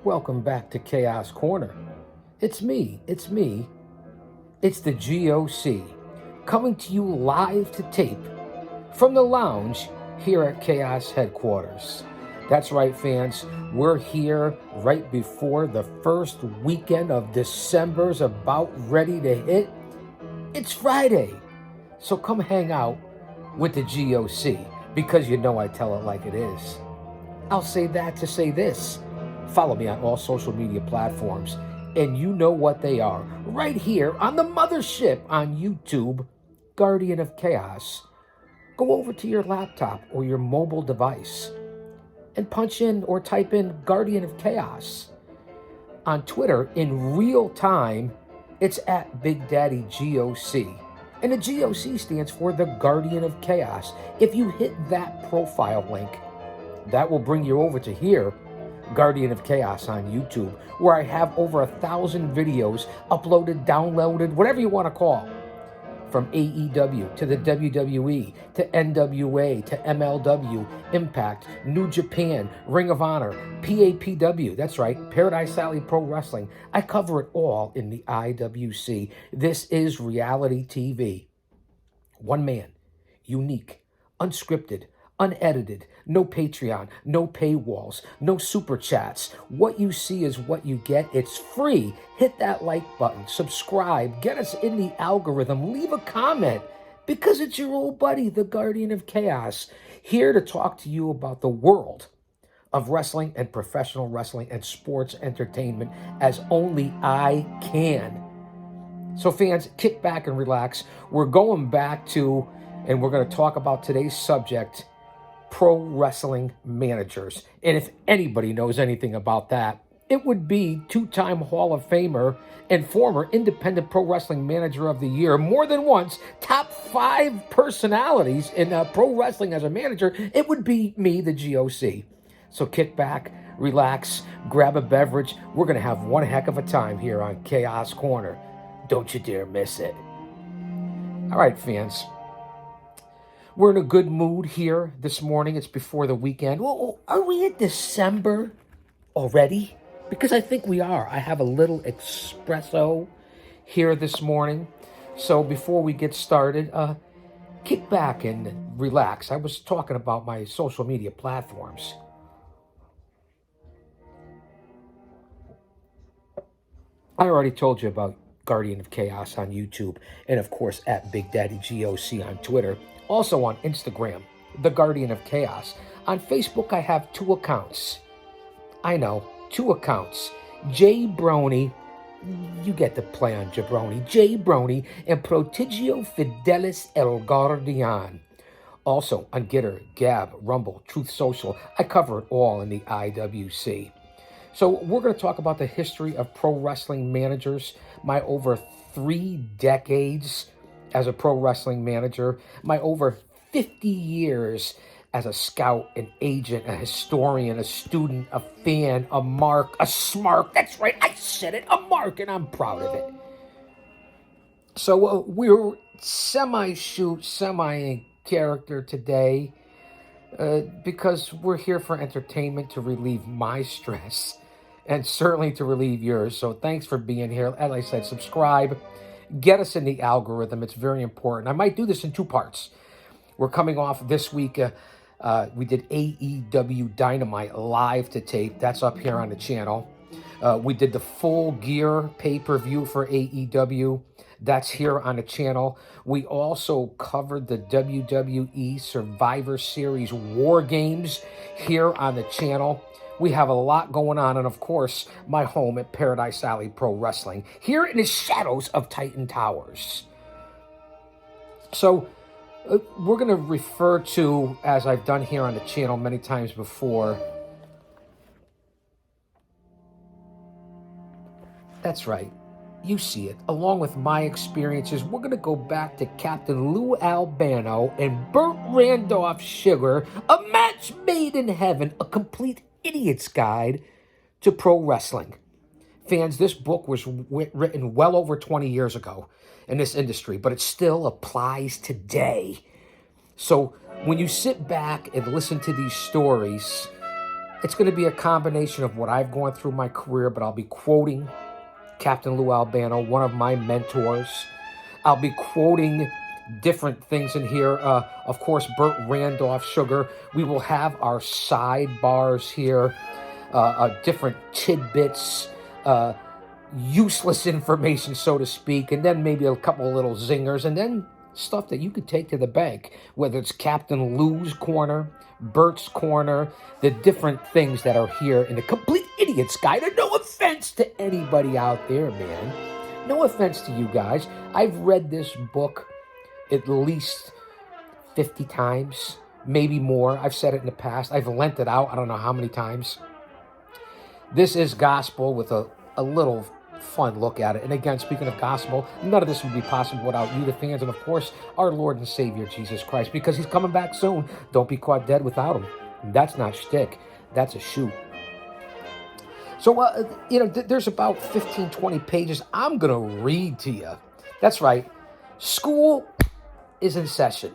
Welcome back to Chaos Corner. It's me. It's the GOC, coming to you live to tape from the lounge here at Chaos headquarters. That's right, fans. We're here right before the first weekend of December's about ready to hit. It's Friday, so come hang out with the GOC, because you know I tell it like it is. I'll say that to say this. Follow me on all social media platforms, and you know what they are. Right here on the mothership on YouTube, Guardian of Chaos. Go over to your laptop or your mobile device and punch in or type in Guardian of Chaos. On Twitter, in real time, it's at Big Daddy GOC. And the GOC stands for the Guardian of Chaos. If you hit that profile link, that will bring you over to here, Guardian of Chaos on YouTube, where I have over 1,000 videos uploaded, downloaded, whatever you want to call. From AEW to the WWE to NWA to MLW, Impact, New Japan, Ring of Honor, PAPW, that's right, Paradise Alley Pro Wrestling. I cover it all in the IWC. This is reality TV. One man, unique, unscripted, unedited, no Patreon, no paywalls, no super chats. What you see is what you get. It's free. Hit that like button, subscribe, get us in the algorithm, leave a comment, because it's your old buddy, the Guardian of Chaos, here to talk to you about the world of wrestling and professional wrestling and sports entertainment as only I can. So fans, kick back and relax. We're going back to, and we're going to talk about today's subject, pro wrestling managers. And if anybody knows anything about that, it would be two-time Hall of Famer and former Independent Pro Wrestling Manager of the Year, more than once, top 5 personalities in pro wrestling as a manager. It would be me, the GOC. So kick back, relax, grab a beverage. We're going to have one heck of a time here on Chaos Corner. Don't you dare miss it. All right, fans. We're in a good mood here this morning. It's before the weekend. Well, are we in December already? Because I think we are. I have a little espresso here this morning. So before we get started, kick back and relax. I was talking about my social media platforms. I already told you about Guardian of Chaos on YouTube, and of course at Big Daddy GOC on Twitter. Also on Instagram, The Guardian of Chaos. On Facebook, I have 2 accounts. I know, 2 accounts. Jay Brony, you get the play on Jabroni. Jay Brony and Prodigio Fidelis El Guardian. Also on Gitter, Gab, Rumble, Truth Social. I cover it all in the IWC. So we're going to talk about the history of pro wrestling managers, my over 3 decades as a pro wrestling manager, my over 50 years as a scout, an agent, a historian, a student, a fan, a mark, a smark. That's right, I said it, a mark, and I'm proud of it. So we're semi-shoot, semi-character today because we're here for entertainment, to relieve my stress and certainly to relieve yours. So thanks for being here. As I said, subscribe. Get us in the algorithm. It's very important. I might do this in 2 parts. We're coming off this week. We did AEW Dynamite live to tape. That's up here on the channel. We did the Full Gear pay-per-view for AEW. That's here on the channel. We also covered the WWE Survivor Series War Games here on the channel. We have a lot going on, and of course, my home at Paradise Alley Pro Wrestling, here in the shadows of Titan Towers. So, we're going to refer to, as I've done here on the channel many times before, that's right, you see it, along with my experiences, we're going to go back to Captain Lou Albano and Burt Randolph Sugar, a match made in heaven, a complete idiot's guide to pro wrestling. Fans, this book was written well over 20 years ago in this industry, but it still applies today. So when you sit back and listen to these stories, It's going to be a combination of what I've gone through my career, but I'll be quoting Captain Lou Albano, one of my mentors. I'll be quoting different things in here. Of course, Burt Randolph Sugar. We will have our sidebars here, different tidbits, useless information, so to speak, and then maybe a couple of little zingers, and then stuff that you could take to the bank, whether it's Captain Lou's Corner, Bert's Corner, the different things that are here in the Complete Idiot's Guide. And no offense to anybody out there, man. No offense to you guys. I've read this book at least 50 times, maybe more. I've said it in the past. I've lent it out I don't know how many times. This is gospel with a little fun look at it. And again, speaking of gospel, none of this would be possible without you, the fans, and of course, our Lord and Savior, Jesus Christ, because he's coming back soon. Don't be caught dead without him. That's not shtick. That's a shoot. So, there's about 15, 20 pages I'm going to read to you. That's right. School is in session.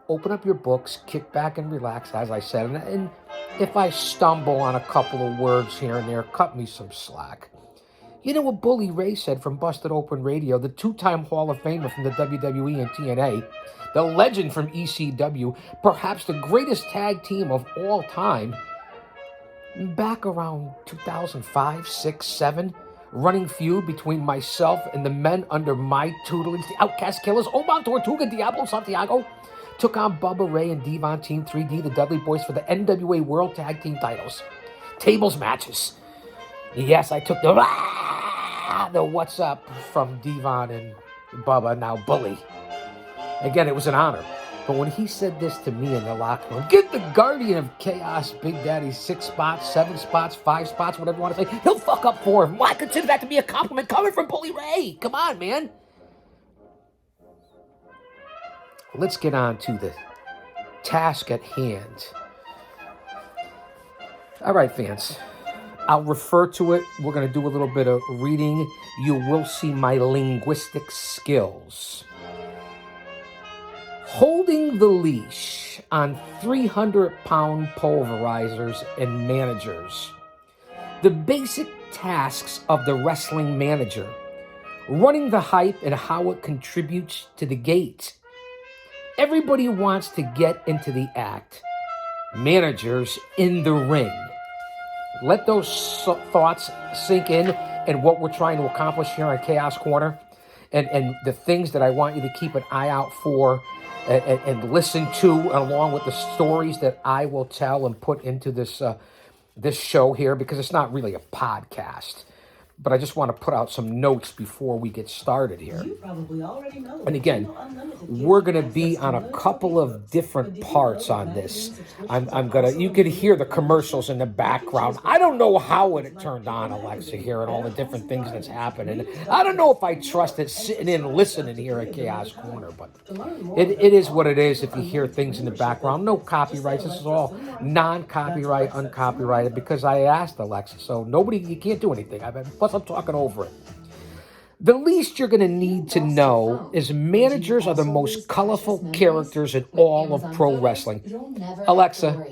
Open up your books, kick back and relax, as I said. And if I stumble on a couple of words here and there, cut me some slack. You know what Bully Ray said from Busted Open Radio, the two-time Hall of Famer from the WWE and TNA, the legend from ECW, perhaps the greatest tag team of all time, back around 2005, 6, 7, running feud between myself and the men under my tutelage, the Outcast Killers, Oman Tortuga, Diablo Santiago, took on Bubba Ray and Devon Team 3D, the Dudley Boys, for the NWA World Tag Team titles. Tables matches. Yes, I took the what's up from Devon and Bubba, now Bully. Again, it was an honor. But when he said this to me in the locker room, give the Guardian of Chaos Big Daddy 6 spots, 7 spots, 5 spots, whatever you want to say, he'll fuck up 4 of them. Well, I consider that to be a compliment coming from Bully Ray. Come on, man. Let's get on to the task at hand. All right, fans. I'll refer to it. We're going to do a little bit of reading. You will see my linguistic skills. Holding the leash on 300-pound pulverizers and managers. The basic tasks of the wrestling manager. Running the hype and how it contributes to the gate. Everybody wants to get into the act. Managers in the ring. Let those thoughts sink in and what we're trying to accomplish here on Chaos Corner and the things that I want you to keep an eye out for and listen to, along with the stories that I will tell and put into this show here, because it's not really a podcast. But I just want to put out some notes before we get started here. You probably already know. And again, we're going to be on a couple of different parts on this. You can hear the commercials in the background. I don't know how it turned on, Alexa, here, and all the different things that's happening. I don't know if I trust it sitting in listening here at Chaos Corner, but it is what it is if you hear things in the background. No copyrights. This is all non-copyright, uncopyrighted, because I asked Alexa. So you can't do anything. Plus, I'm talking over it. The least you're going to need to know is managers are the most colorful characters in all of pro wrestling. Alexa,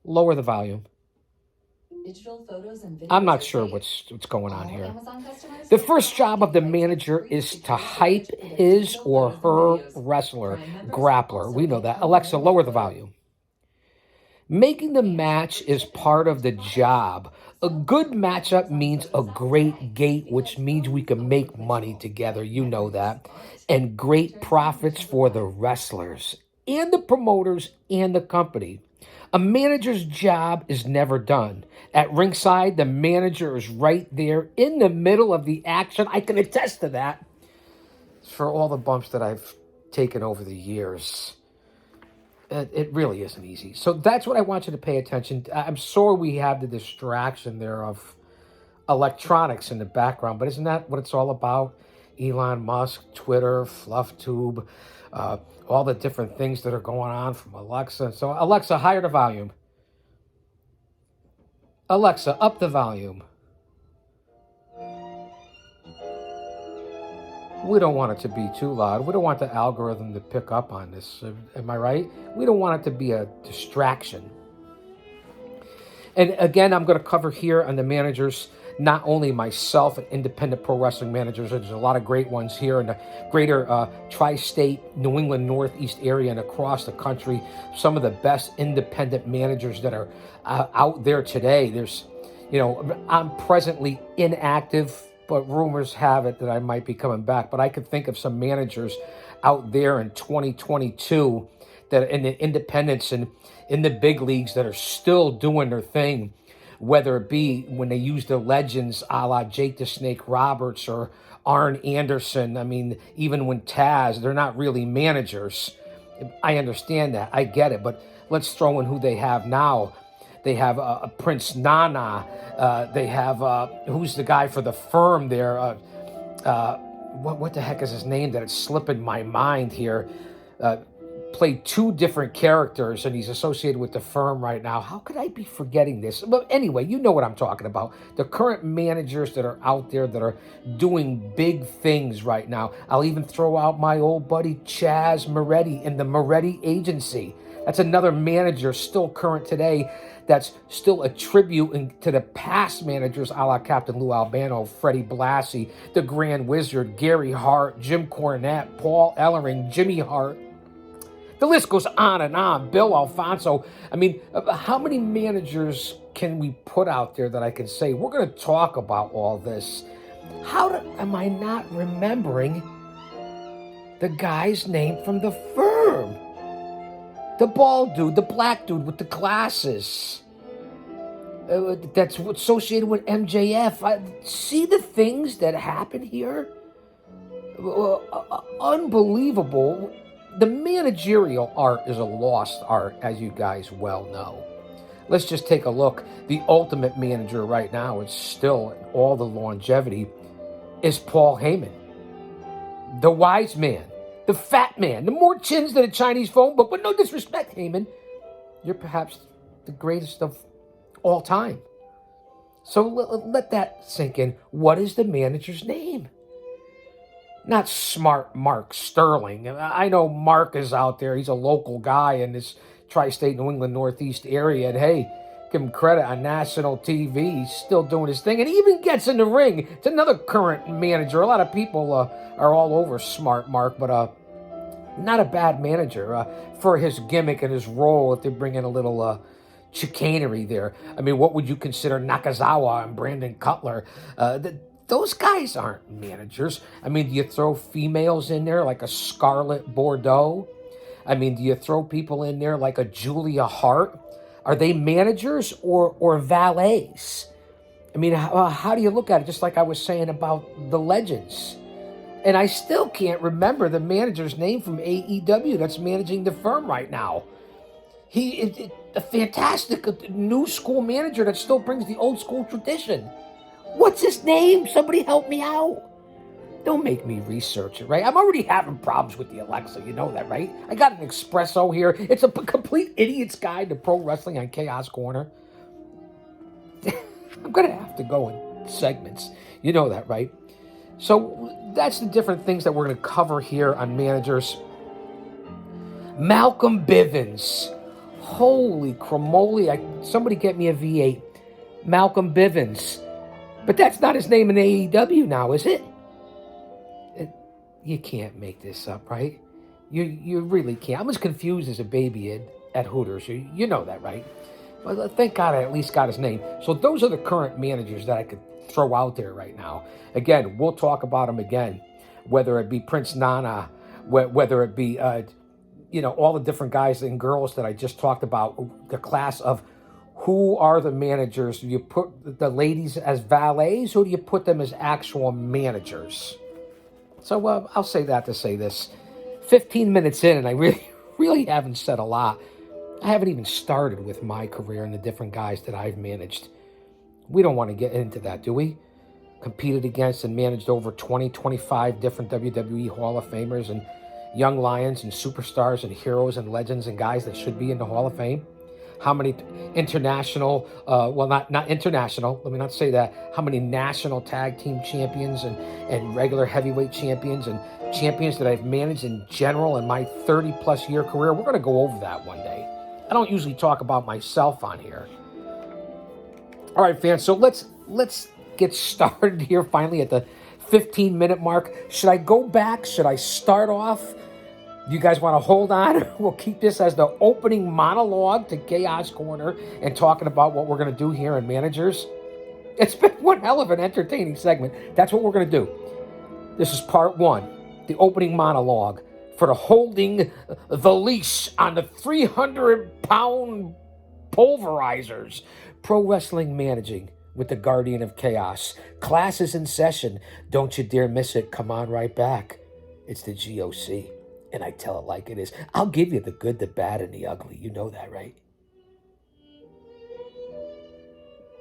lower the volume. I'm not sure what's going on here. The first job of the manager is to hype his or her wrestler, grappler. We know that. Alexa, lower the volume. Making the match is part of the job. A good matchup means a great gate, which means we can make money together. You know that. And great profits for the wrestlers and the promoters and the company. A manager's job is never done. At ringside, the manager is right there in the middle of the action. I can attest to that for all the bumps that I've taken over the years. It really isn't easy. So that's what I want you to pay attention. I'm sorry we have the distraction there of electronics in the background, but isn't that what it's all about? Elon Musk, Twitter, FluffTube, all the different things that are going on from Alexa. So Alexa, higher the volume. Alexa, up the volume. We don't want it to be too loud. We don't want the algorithm to pick up on this. Am I right? We don't want it to be a distraction. And again, I'm going to cover here on the managers, not only myself and independent pro wrestling managers. There's a lot of great ones here in the greater tri-state, New England, Northeast area and across the country. Some of the best independent managers that are out there today. I'm presently inactive, but rumors have it that I might be coming back. But I could think of some managers out there in 2022 that in the independents and in the big leagues that are still doing their thing, whether it be when they use the legends a la Jake the Snake Roberts or Arn Anderson. I mean, even when Taz, they're not really managers. I understand that. I get it. But let's throw in who they have now. They have Prince Nana. They have, who's the guy for the firm there? What the heck is his name that it's slipping my mind here? Played two different characters, and he's associated with the firm right now. How could I be forgetting this? But anyway, you know what I'm talking about. The current managers that are out there that are doing big things right now. I'll even throw out my old buddy Chaz Moretti in the Moretti Agency. That's another manager still current today that's still a tribute to the past managers a la Captain Lou Albano, Freddie Blassie, the Grand Wizard, Gary Hart, Jim Cornette, Paul Ellering, Jimmy Hart. The list goes on and on. Bill Alfonso. I mean, how many managers can we put out there that I can say, we're going to talk about all this? Am I not remembering the guy's name from the firm? The bald dude, the black dude with the glasses. That's associated with MJF. See the things that happen here? Unbelievable. The managerial art is a lost art, as you guys well know. Let's just take a look. The ultimate manager right now, it's still all the longevity, is Paul Heyman. The wise man, the fat man, the more chins than a Chinese phone book, but no disrespect, Heyman. You're perhaps the greatest of all time. So let that sink in. What is the manager's name? Not Smart Mark Sterling. I know Mark is out there. He's a local guy in this tri-state New England Northeast area. And hey, give him credit on national TV. He's still doing his thing. And he even gets in the ring. It's another current manager. A lot of people are all over Smart Mark, but not a bad manager for his gimmick and his role if they bring in a little chicanery there. I mean, what would you consider Nakazawa and Brandon Cutler? Those guys aren't managers. I mean, do you throw females in there like a Scarlett Bordeaux? I mean, do you throw people in there like a Julia Hart? Are they managers or valets? I mean, how do you look at it? Just like I was saying about the legends. And I still can't remember the manager's name from AEW that's managing the firm right now. A fantastic new school manager that still brings the old school tradition. What's his name? Somebody help me out. Don't make me research it, right? I'm already having problems with the Alexa. You know that, right? I got an espresso here. It's a complete idiot's guide to pro wrestling on Chaos Corner. I'm going to have to go in segments. You know that, right? So that's the different things that we're going to cover here on managers. Malcolm Bivens. Holy cramoly. Somebody get me a V8. Malcolm Bivens. But that's not his name in AEW now, is it? You can't make this up, right? You really can't. I'm as confused as a baby at Hooters. You know that, right? Well, thank God I at least got his name. So those are the current managers that I could throw out there right now. Again, we'll talk about them again, whether it be Prince Nana, whether it be, all the different guys and girls that I just talked about, the class of who are the managers? Do you put the ladies as valets or do you put them as actual managers? So I'll say that to say this. 15 minutes in, and I really haven't said a lot. I haven't even started with my career and the different guys that I've managed. We don't want to get into that, do we? Competed against and managed over 20, 25 different WWE Hall of Famers and young lions and superstars and heroes and legends and guys that should be in the Hall of Fame. How many international, not international, let me not say that, how many national tag team champions and regular heavyweight champions and champions that I've managed in general in my 30-plus year career. We're going to go over that one day. I don't usually talk about myself on here. All right, fans. So let's get started here finally at the 15-minute mark. Should I go back? Should I start off? Do you guys want to hold on? We'll keep this as the opening monologue to Chaos Corner and talking about what we're going to do here in Managers. It's been one hell of an entertaining segment. That's what we're going to do. This is part one, the opening monologue for the holding the leash on the 300-pound pulverizers. Pro Wrestling Managing with the Guardian of Chaos. Class is in session. Don't you dare miss it. Come on right back. It's the GOC. And I tell it like it is. I'll give you the good, the bad, and the ugly. You know that, right?